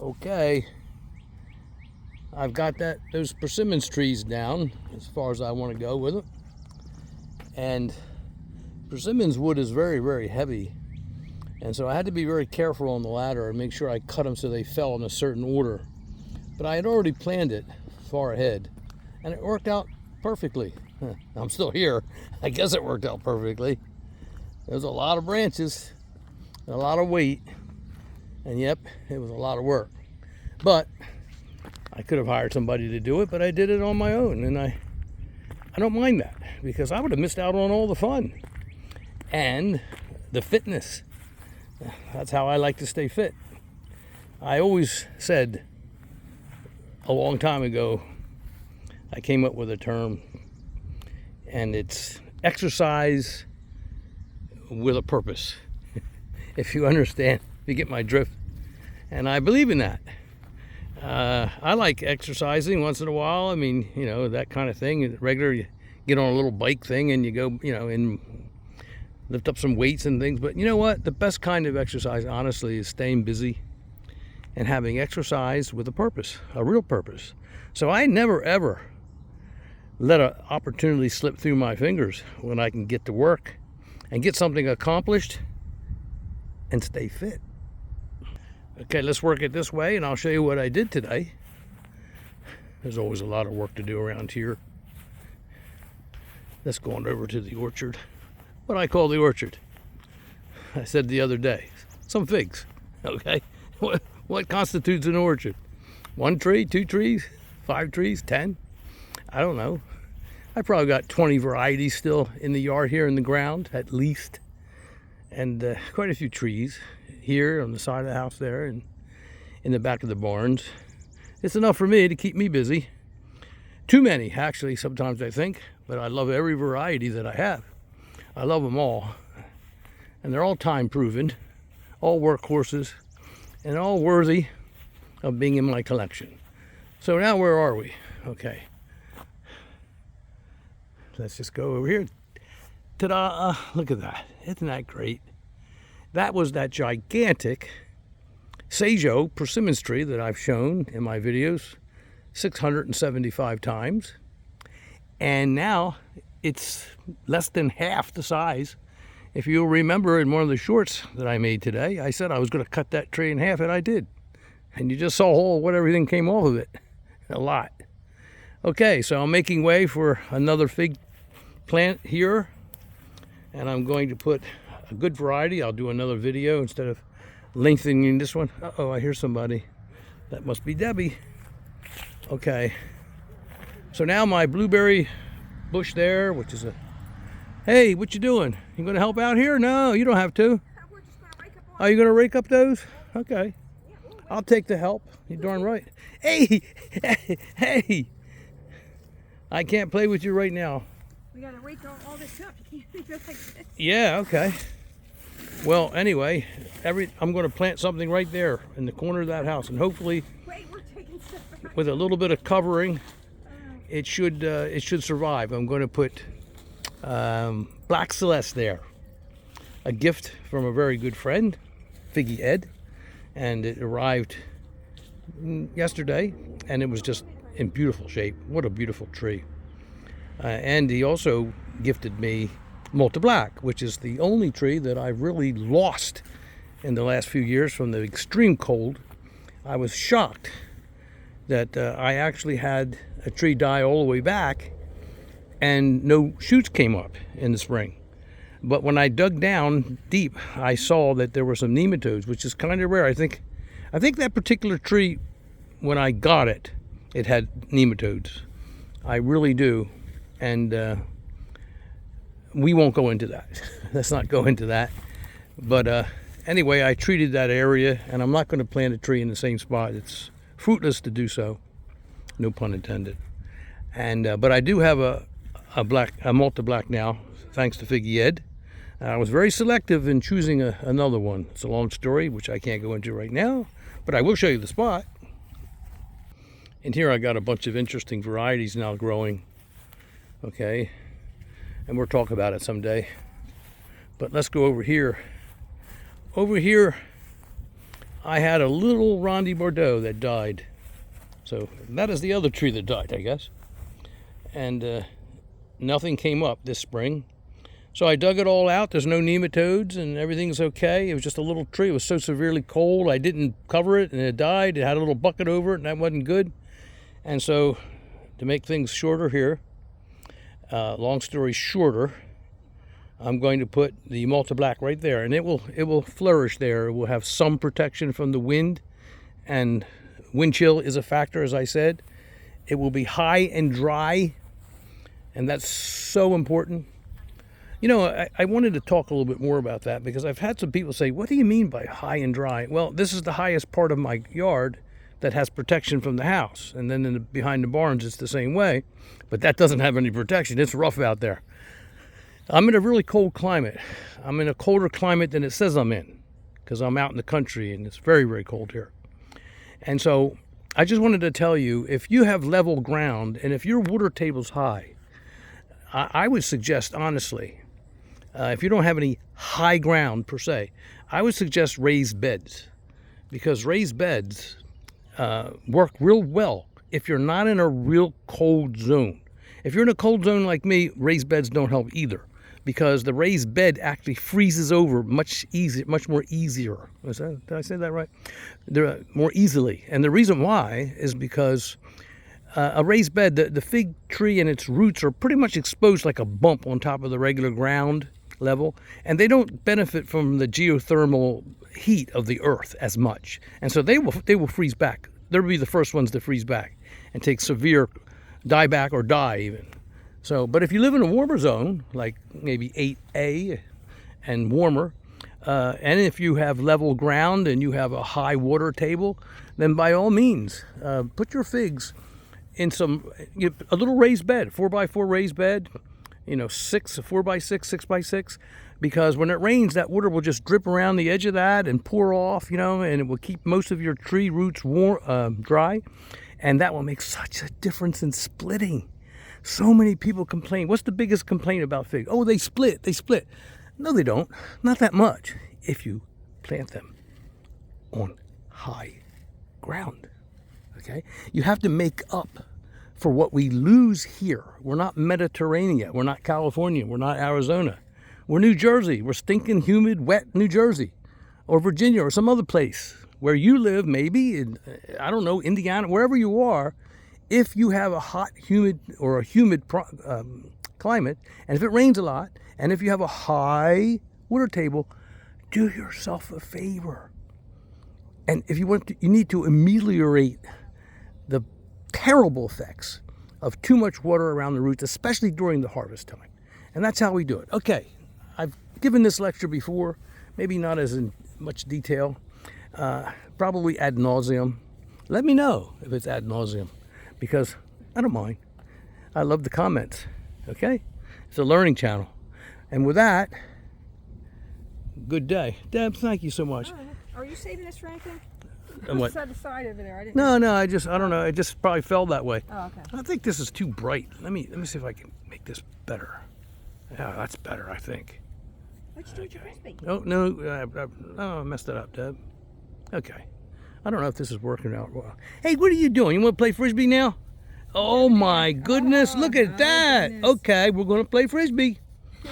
Okay, I've got those persimmons trees down as far as I want to go with it. And persimmons wood is very, very heavy. And so I had to be very careful on the ladder and make sure I cut them so they fell in a certain order. But I had already planned it far ahead, and it worked out perfectly. I'm still here. I guess it worked out perfectly. There's a lot of branches, a lot of weight, and yep, it was a lot of work. But I could have hired somebody to do it, but I did it on my own, and I don't mind that, because I would have missed out on all the fun and the fitness. That's how I like to stay fit. I always said a long time ago, I came up with a term, and it's exercise with a purpose. If you understand, if you get my drift. And I believe in that. I like exercising once in a while. I mean, you know, that kind of thing. Regular, you get on a little bike thing and you go, you know, and lift up some weights and things. But you know what? The best kind of exercise, honestly, is staying busy and having exercise with a purpose, a real purpose. So I never, ever let an opportunity slip through my fingers when I can get to work and get something accomplished and stay fit. Okay, let's work it this way, and I'll show you what I did today. There's always a lot of work to do around here. Let's go on over to the orchard. What I call the orchard. I said the other day, some figs, okay? What constitutes an orchard? 1 tree, 2 trees, 5 trees, 10? I don't know. I probably got 20 varieties still in the yard here in the ground, at least. And quite a few trees here on the side of the house there and in the back of the barns. It's enough for me to keep me busy. Too many, actually, sometimes I think, but I love every variety that I have. I love them all. And they're all time proven, all workhorses, and all worthy of being in my collection. So now where are we? Okay. Let's just go over here. Ta-da! Look at that. Isn't that great? That was that gigantic Saijo persimmons tree that I've shown in my videos 675 times. And now it's less than half the size. If you'll remember in one of the shorts that I made today, I said I was going to cut that tree in half, and I did. And you just saw what everything came off of it. A lot. Okay, so I'm making way for another fig plant here. And I'm going to put a good variety. I'll do another video instead of lengthening this one. Uh-oh, I hear somebody. That must be Debbie. Okay. So now my blueberry bush there, which is a... Hey, what you doing? You going to help out here? No, you don't have to. Are you going to rake up those? Okay. I'll take the help. You're darn right. Hey! Hey! I can't play with you right now. We gotta rake all this up. You can't leave it like this. Yeah, okay. Well, anyway, I'm going to plant something right there in the corner of that house, and hopefully, Wait, we're taking stuff back. with a little bit of covering, it should survive. I'm going to put Black Celeste there, a gift from a very good friend, Figgy Ed, and it arrived yesterday, and it was just in beautiful shape. What a beautiful tree. And he also gifted me Malta Black, which is the only tree that I've really lost in the last few years from the extreme cold. I was shocked that I actually had a tree die all the way back and no shoots came up in the spring. But when I dug down deep, I saw that there were some nematodes, which is kind of rare. I think that particular tree, when I got it, it had nematodes. I really do. And we won't go into that. Let's not go into that. But anyway, I treated that area, and I'm not going to plant a tree in the same spot. It's fruitless to do so. No pun intended. And but I do have a Malta Black now, thanks to Figgy Ed. I was very selective in choosing another one. It's a long story, which I can't go into right now, but I will show you the spot. And here I got a bunch of interesting varieties now growing. Okay, and we'll talk about it someday. But let's go over here. Over here, I had a little Ronde Bordeaux that died. So that is the other tree that died, I guess. And nothing came up this spring. So I dug it all out. There's no nematodes and everything's okay. It was just a little tree. It was so severely cold, I didn't cover it and it died. It had a little bucket over it and that wasn't good. And so to make things shorter here, long story shorter, I'm going to put the Multi-Black right there, and it will flourish there. It will have some protection from the wind, and wind chill is a factor, as I said. It will be high and dry, and that's so important. You know, I wanted to talk a little bit more about that because I've had some people say, what do you mean by high and dry? Well, this is the highest part of my yard that has protection from the house, and then behind the barns it's the same way, but that doesn't have any protection. It's rough out there. I'm in a really cold climate. I'm in a colder climate than it says I'm in because I'm out in the country and it's very, very cold here. And so I just wanted to tell you, if you have level ground and if your water table's high, I would suggest, honestly, if you don't have any high ground per se, I would suggest raised beds, because raised beds work real well if you're not in a real cold zone. If you're in a cold zone like me, raised beds don't help either, because the raised bed actually freezes over much more easier. Did I say that right? More easily. And the reason why is because a raised bed, the fig tree and its roots are pretty much exposed like a bump on top of the regular ground level, and they don't benefit from the geothermal heat of the earth as much. And so they will freeze back. They'll be the first ones to freeze back and take severe die back or die even. So, but if you live in a warmer zone, like maybe 8A and warmer, and if you have level ground and you have a high water table, then by all means, put your figs in a little raised bed, 4x4 raised bed, 4x6, 6x6, because when it rains, that water will just drip around the edge of that and pour off, and it will keep most of your tree roots dry, and that will make such a difference in splitting. So many people complain. What's the biggest complaint about fig? Oh, they split. No, they don't. Not that much if you plant them on high ground. Okay? You have to make up for what we lose here. We're not Mediterranean. We're not California. We're not Arizona. We're New Jersey. We're stinking, humid, wet New Jersey or Virginia or some other place where you live, maybe in, I don't know, Indiana, wherever you are. If you have a hot, humid, or a humid climate, and if it rains a lot, and if you have a high water table, do yourself a favor. And if you need to ameliorate the terrible effects of too much water around the roots, especially during the harvest time. And that's how we do it. Okay, I've given this lecture before, maybe not as in much detail, probably ad nauseum. Let me know if it's ad nauseum, because I don't mind. I love the comments, okay? It's a learning channel. And with that, good day. Deb, thank you so much. Oh, are you saving this for anything? And what? It's on the side over there. I didn't. No, I don't know. It just probably fell that way. Oh, okay. I think this is too bright. Let me see if I can make this better. Yeah, that's better, I think. What'd you do with your frisbee? Oh, no, I messed it up, Deb. Okay. I don't know if this is working out well. Hey, what are you doing? You want to play Frisbee now? Oh, my goodness. Look at that. Goodness. Okay, we're going to play Frisbee.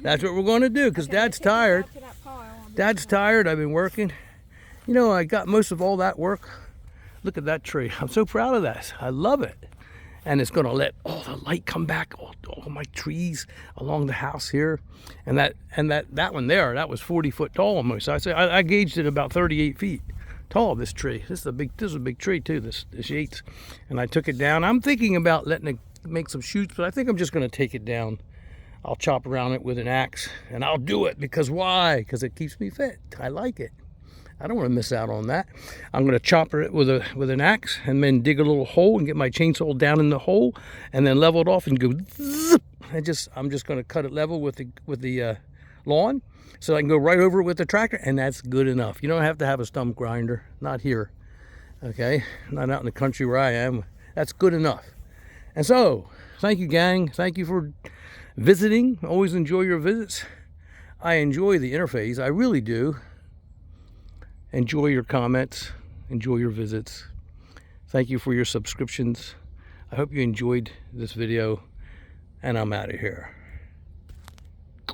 That's what we're going to do, because Okay, Dad's take this out tired. to that pile. I'll be Dad's right tired. I've been working. I got most of all that work. Look at that tree. I'm so proud of that. I love it. And it's going to let all the light come back, all my trees along the house here. And that one there, that was 40 foot tall almost. I gauged it about 38 feet tall, this tree. This is a big tree too, this Yates. And I took it down. I'm thinking about letting it make some shoots, but I think I'm just going to take it down. I'll chop around it with an axe, and I'll do it because why? Because it keeps me fit. I like it. I don't want to miss out on that. I'm going to chop it with an axe and then dig a little hole and get my chainsaw down in the hole and then level it off and go zip. I'm just going to cut it level with the lawn so I can go right over it with the tractor, and that's good enough. You don't have to have a stump grinder. Not here. Okay? Not out in the country where I am. That's good enough. And so, thank you, gang. Thank you for visiting. Always enjoy your visits. I enjoy the interface. I really do. Enjoy your comments. Enjoy your visits. Thank you for your subscriptions. I hope you enjoyed this video, and I'm out of here.